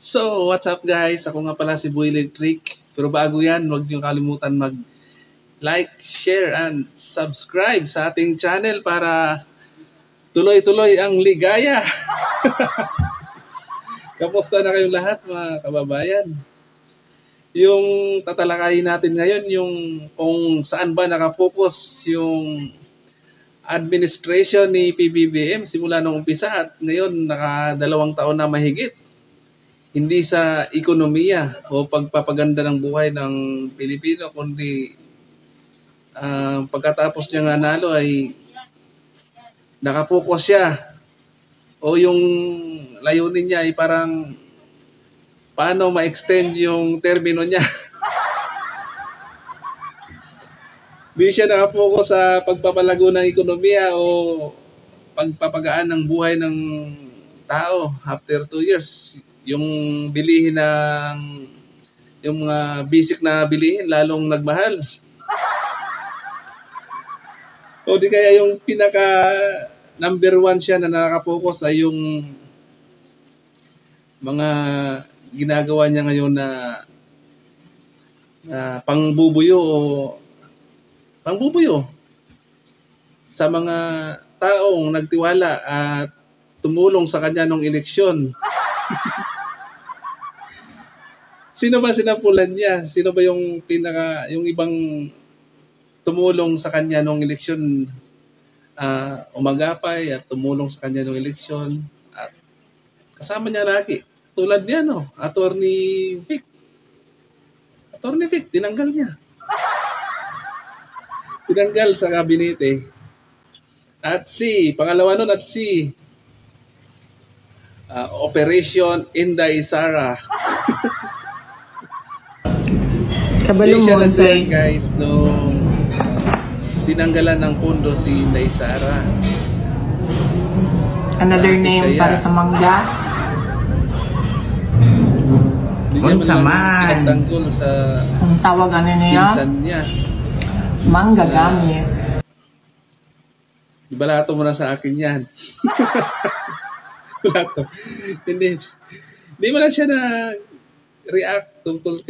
So, what's up guys? Ako nga pala si Boy Electric. Pero bago yan, huwag niyo kalimutan mag-like, share, and subscribe sa ating channel para tuloy-tuloy ang ligaya. Kamusta na kayong lahat mga kababayan? Yung tatalakayin natin ngayon, yung kung saan ba nakafocus yung administration ni PBBM simula nung umpisa at ngayon naka 2 taon na mahigit. Hindi sa ekonomiya o pagpapaganda ng buhay ng Pilipino, kundi pagkatapos niya nanalo ay nakapokus siya o yung layunin niya ay parang paano ma-extend yung termino niya. Di siya nakapokus sa pagpapalago ng ekonomiya o pagpapagaan ng buhay ng tao after 2 years. Yung bilihin yung mga basic na bilihin lalong nagmahal. O di kaya yung pinaka number 1 siya na nakakapokus ay yung mga ginagawa niya ngayon na pangbubuyo sa mga taong nagtiwala at tumulong sa kanya nung eleksyon. Sino ba sinapulan niya? Sino ba yung yung ibang tumulong sa kanya nung eleksyon, umagapay at tumulong sa kanya nung eleksyon at kasama niya lagi. Tulad niya, no? Attorney Vic, tinanggal niya. Tinanggal sa gabinete. At pangalawa nun Operation Inday Sara. Kabalo mo say guys nung tinanggalan ng pondo si Inday Sara. Another name para sa mangga. Unsa man tanggol sa ang tawag ano niya? Niya. Mangga gamit. Ibalato mo na sa akin yan. Balato. Hindi mo na siya na react tungkol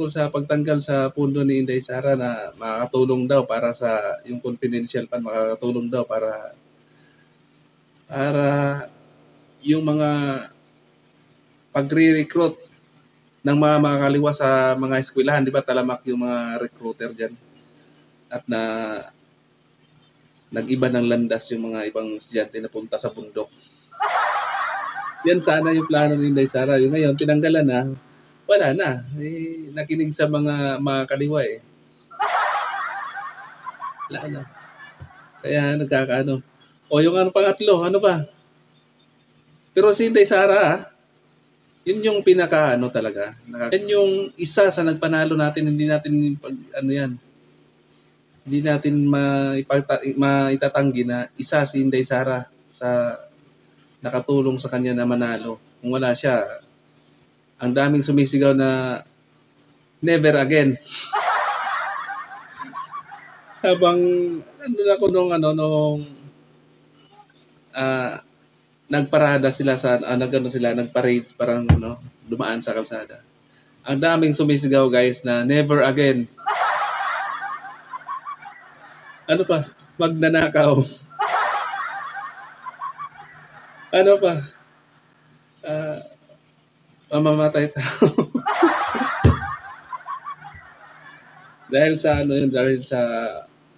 sa pagtanggal sa pundo ni Inday Sara na makakatulong daw para sa yung confidential fund, makakatulong daw para yung mga pagre-recruit ng mga makakaliwa sa mga eskwelahan, di ba talamak yung mga recruiter dyan at nag-iba ng landas yung mga ibang estudyante na punta sa bundok. Yan sana yung plano ni Inday Sara. Yung ngayon, tinanggalan na, wala na. Nakinig sa mga kaliwa eh. Wala na. Kaya nagkakaano. O yung pangatlo, ano ba? Pero si Inday Sara, yun yung talaga. Yan yung isa sa nagpanalo natin, hindi natin hindi natin maitatanggi na isa si Inday Sara sa nakatulong sa kanya na manalo. Kung wala siya, ang daming sumisigaw na never again. Habang nandun ako nung nagparada sila sa nagparade parang dumaan sa kalsada. Ang daming sumisigaw guys na never again. Ano pa? Magnanakaw. Ano pa? Mamamatay tao. dahil sa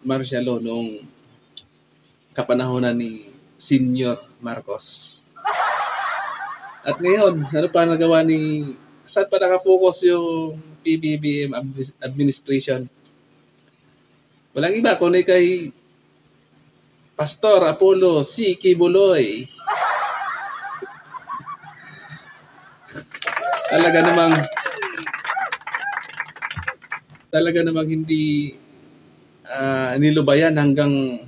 martial law noong kapanahonan ni Senior Marcos. At ngayon, ano pa nagawa saan pa nakapokus yung PBBM administration? Walang iba kundi kay Pastor Apollo C. Kibuloy. Talaga namang hindi nilubayan hanggang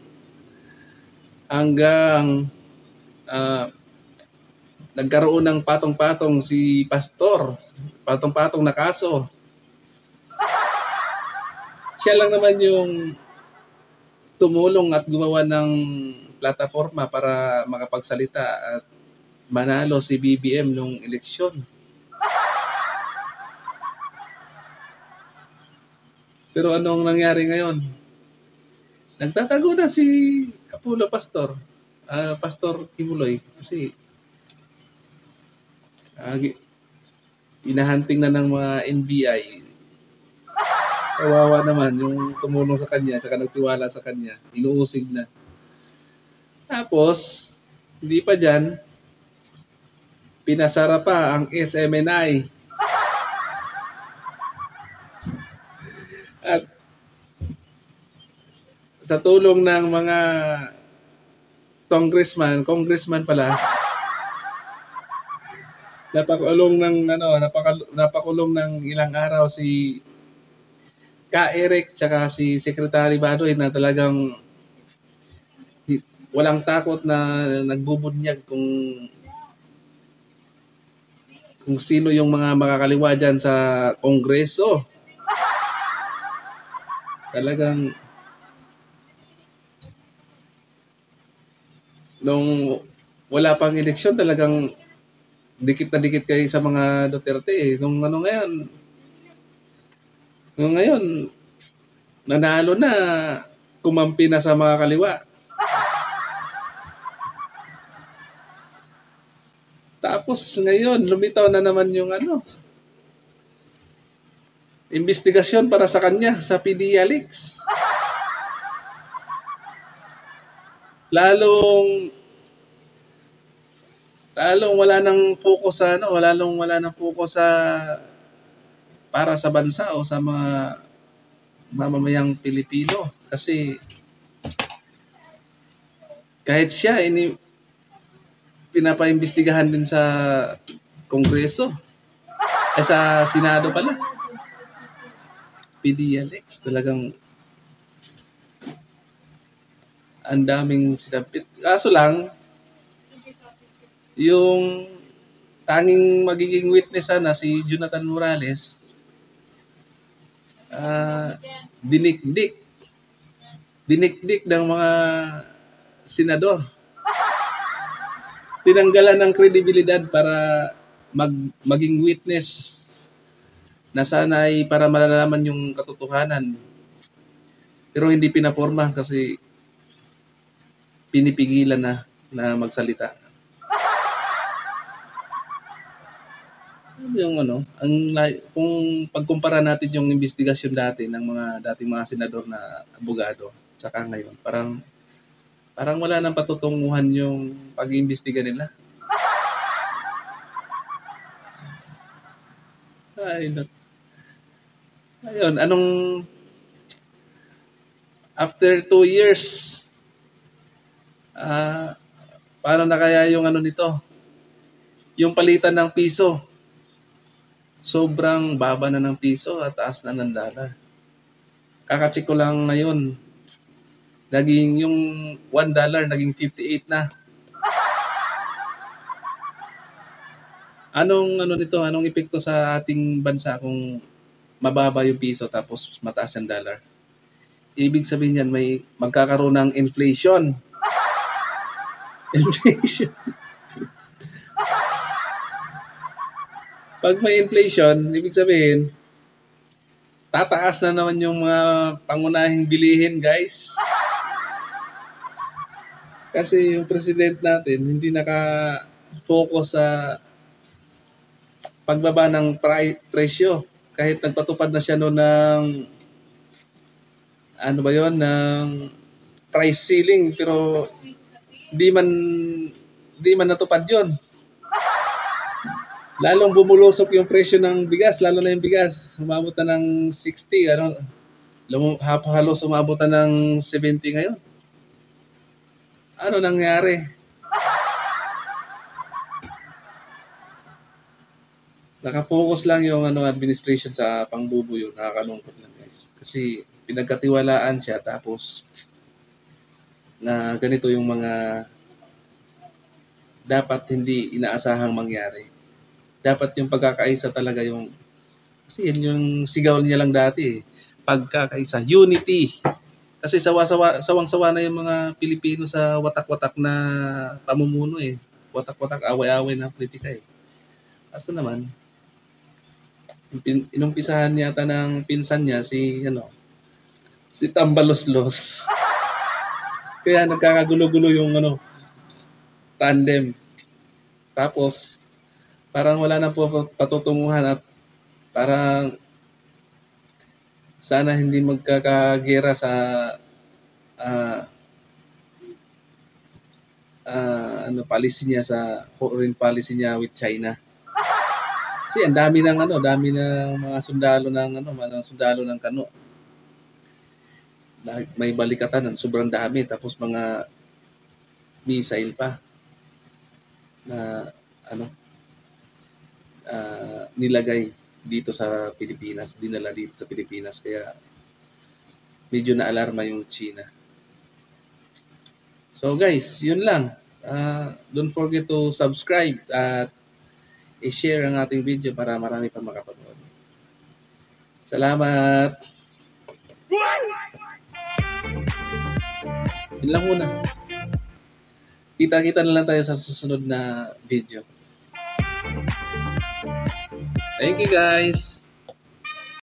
nagkaroon ng patong-patong si Pastor. Patong-patong na kaso. Siya lang naman yung tumulong at gumawa ng plataforma para makapagsalita at manalo si BBM nung eleksyon. Pero anong nangyari ngayon? Nagtatago na si Kapulo Pastor. Pastor Kibuloy. Kasi inahunting na ng mga NBI. Kawawa naman yung tumulong sa kanya, saka nagtiwala sa kanya. Inuusig na. Tapos, hindi pa dyan, pinasara pa ang SMNI. At sa tulong ng mga congressman pala, napakulong ng ilang araw si Ka Eric tsaka si Secretary Badoy na talagang walang takot na nagbubunyag kung sino yung mga makakaliwa dyan sa Kongreso. Talagang nung wala pang eleksyon, talagang dikit na dikit kayo sa mga Duterte eh. Nung ngayon, nanalo na, kumampi na sa mga kaliwa. Tapos ngayon, lumitaw na naman yung investigasyon para sa kanya sa PDLX. Lalong wala nang focus sa wala nang focus sa para sa bansa o sa mga mamamayang Pilipino kasi kahit siya pinapaimbestigahan din sa Kongreso sa Senado pala. PDLX talagang ang daming sinampit. Kaso lang yung tanging magiging witness sana si Jonathan Morales, dinikdik ng mga senador. Tinanggalan ng kredibilidad para maging witness na sana ay para malalaman yung katotohanan. Pero hindi pinaporma kasi pinipigilan na magsalita. Yung kung pagkumpara natin yung investigasyon dati ng dating mga senador na abogado saka ngayon, parang wala nang patutunguhan yung pag-iimbestiga nila. Ayun, after 2 years, paano na kaya yung nito? Yung palitan ng piso. Sobrang baba na ng piso at taas na ng dollar. Kakacheck ko lang ngayon. Yung $1 naging 58 na. Anong epekto sa ating bansa kung mababa yung piso tapos mataas yung dollar? Ibig sabihin yan may magkakaroon ng inflation. Inflation. Pag may inflation, ibig sabihin, tataas na naman yung mga pangunahing bilihin, guys. Kasi yung president natin, hindi naka-focus sa pagbaba ng presyo. Kahit nagpatupad na siya noon ng, ng price ceiling, pero di man natupad yun. Lalong bumulusok yung presyo ng bigas, lalo na yung bigas. Umabot na ng 60, halos umabot na ng 70 ngayon. Ano nangyari? Nakafocus lang yung administration sa pangbubuyo. Nakakalungkot lang, guys. Kasi pinagkatiwalaan siya tapos na ganito yung mga dapat hindi inaasahang mangyari. Dapat yung pagkakaisa talaga yung kasi yun yung sigaw niya lang dati pagkakaisa, unity. Kasi sawang-sawa na yung mga Pilipino sa watak-watak na pamumuno eh. Watak-watak, away-away na politika eh. Kaso naman, inumpisahan yata ng pinsan niya si Si Tambaloslos. Kaya nagkakagulo-gulo yung tandem. Tapos, parang wala na po patutunguhan at parang sana hindi magkakagera sa policy niya sa foreign policy niya with China. Kasi ang dami ng mga sundalo mga sundalo ng Kano. May balikatan, sobrang dami, tapos mga missile pa na nilagay dito sa Pilipinas, dinala dito sa Pilipinas, kaya medyo na-alarma yung China. So guys, yun lang. Don't forget to subscribe at i-share ang ating video para marami pa makapanood. Salamat! Yun lang muna. Kita-kita na lang tayo sa susunod na video. Thank you guys!